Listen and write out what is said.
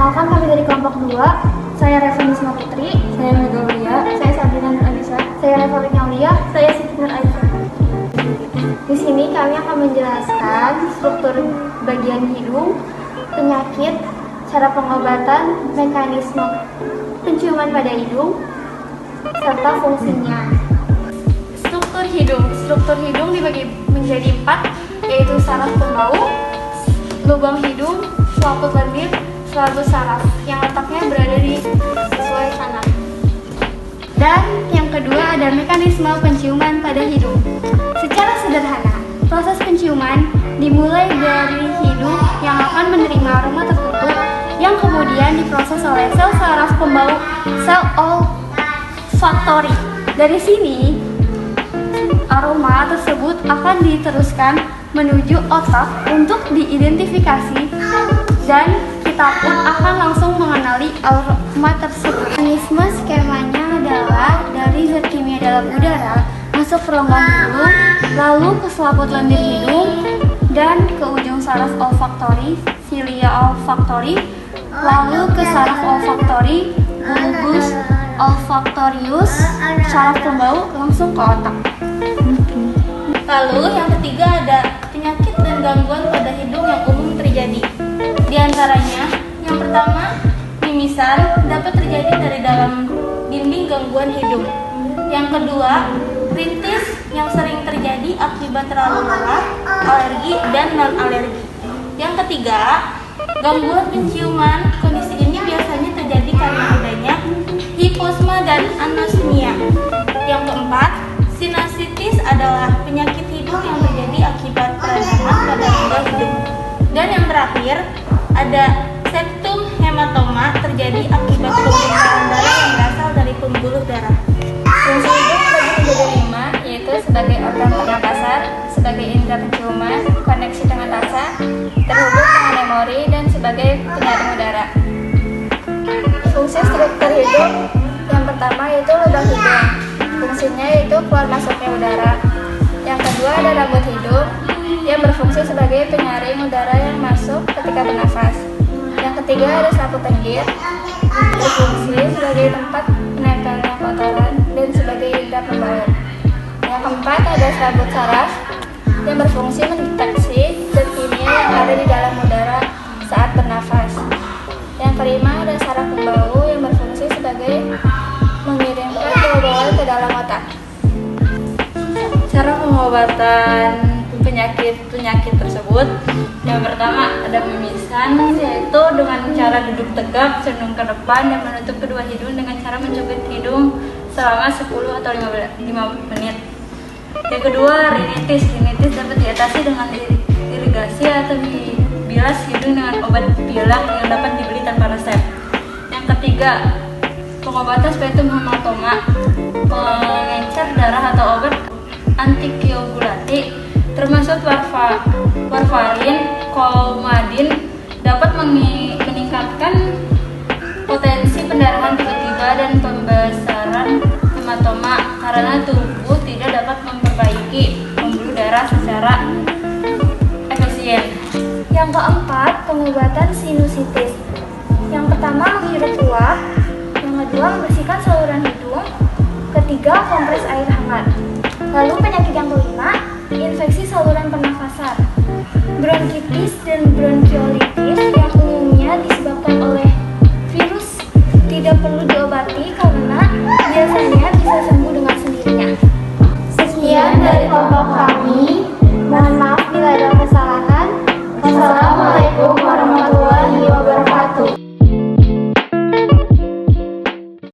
Perkenalkan, kami dari kelompok 2. Saya Reva Nisma Putri. Saya Megalia. Saya Sabrina Nur Anissa. Saya Reva Lia. Saya Siti Nur Aisyah. Di sini kami akan menjelaskan struktur bagian hidung, penyakit, cara pengobatan, mekanisme penciuman pada hidung, serta fungsinya. Struktur hidung dibagi menjadi 4, yaitu saraf pembau, lubang hidung, selaput lendir, selaput saraf yang letaknya berada di sesuai kanan. Dan yang kedua ada mekanisme penciuman pada hidung. Secara sederhana, proses penciuman dimulai dari hidung yang akan menerima aroma tertentu yang kemudian diproses oleh sel saraf pembau, sel olfaktori. Dari sini, aroma tersebut akan diteruskan menuju otak untuk diidentifikasi dan kita pun akan langsung mengenali aroma tersebut. Mekanisme skemanya adalah dari zat kimia dalam udara masuk ke rongga hidung, lalu ke selaput lendir hidung dan ke ujung saraf olfaktori, cilia olfaktori, lalu ke saraf olfaktori, bulbus olfaktorius, saraf pembau langsung ke otak. Lalu yang ketiga ada penyakit dan gangguan pada hidung yang umum terjadi. Di antaranya, yang pertama, mimisan dapat terjadi dari dalam dinding gangguan hidung. Yang kedua, rintis yang sering terjadi akibat terlalu lelah, alergi, dan non-alergi. Yang ketiga, gangguan penciuman. Kondisi ini biasanya terjadi karena adanya hiposma dan anosmia. Yang keempat, sinusitis adalah penyakit hidung yang terjadi akibat peradangan pada rongga hidung. Dan yang terakhir, ada septum hematoma terjadi akibat pembuluhan darah yang berasal dari pembuluh darah. Fungsi hidung terbagi menjadi 5, yaitu sebagai organ pernapasan, sebagai indera penciuman, koneksi dengan rasa, terhubung dengan memori, dan sebagai penyaring udara. Fungsi struktur hidung yang pertama yaitu lubang hidung. Fungsinya yaitu keluar masuknya udara. Yang kedua ada rambut hidung yang berfungsi sebagai penyaring udara yang masuk ketika bernafas. Yang ketiga ada selaput lendir, berfungsi sebagai tempat penempelnya kotoran dan sebagai indera pembau. Yang keempat ada selaput saraf yang berfungsi mendeteksi zat kimia yang ada di dalam udara saat bernafas. Yang kelima ada saraf pembau yang berfungsi sebagai mengirimkan bau-bauan ke dalam otak. Cara pengobatan penyakit tersebut, yang pertama ada mimisan, yaitu dengan cara duduk tegak, cenderung ke depan dan menutup kedua hidung dengan cara mencubit hidung selama 10 atau 5 menit. Yang kedua, rinitis dapat diatasi dengan irigasi atau dibilas hidung dengan obat pilak yang dapat dibeli tanpa resep. Yang ketiga, pengobatan septum hematoma, pengencer darah atau obat antikoagulasi termasuk warfarin, kolmadin dapat meningkatkan potensi pendarahan tiba-tiba dan pembesaran hematoma karena tubuh tidak dapat memperbaiki pembuluh darah secara efisien. Yang keempat, pengobatan sinusitis. Yang pertama menghirup uap, yang kedua membersihkan saluran hidung, ketiga kompres air hangat. Lalu penyakit yang kelima, infeksi saluran pernafasan, bronkitis dan bronkiolitis.